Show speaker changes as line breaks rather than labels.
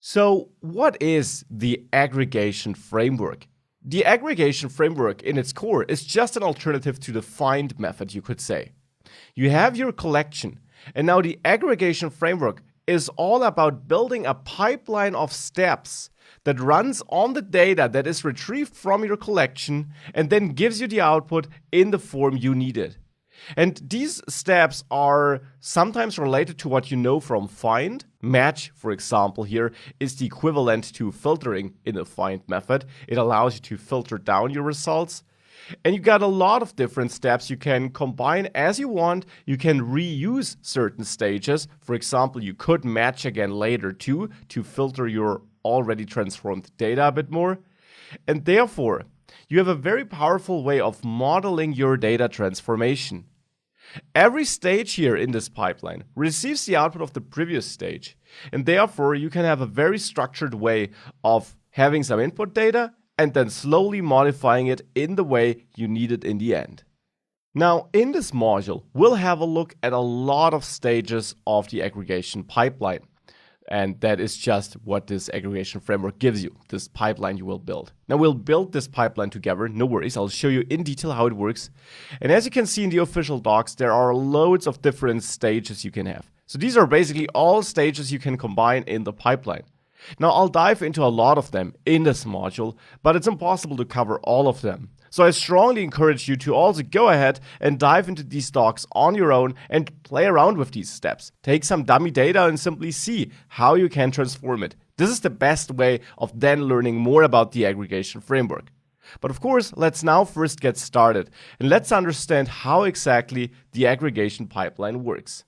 So, what is the aggregation framework? The aggregation framework in its core is just an alternative to the find method, you could say. You have your collection, and now the aggregation framework is all about building a pipeline of steps that runs on the data that is retrieved from your collection and then gives you the output in the form you needed. And these steps are sometimes related to what you know from find. Match, for example, here is the equivalent to filtering in the find method. It allows you to filter down your results. And you got a lot of different steps you can combine as you want. You can reuse certain stages. For example, you could match again later too to filter your already transformed data a bit more. And therefore, you have a very powerful way of modeling your data transformation. Every stage here in this pipeline receives the output of the previous stage, and therefore you can have a very structured way of having some input data and then slowly modifying it in the way you need it in the end. Now, in this module, we'll have a look at a lot of stages of the aggregation pipeline. And that is just what this aggregation framework gives you, this pipeline you will build. Now we'll build this pipeline together, no worries, I'll show you in detail how it works. And as you can see in the official docs, there are loads of different stages you can have. So these are basically all stages you can combine in the pipeline. Now I'll dive into a lot of them in this module, but it's impossible to cover all of them. So I strongly encourage you to also go ahead and dive into these docs on your own and play around with these steps. Take some dummy data and simply see how you can transform it. This is the best way of then learning more about the aggregation framework. But of course, let's now first get started and let's understand how exactly the aggregation pipeline works.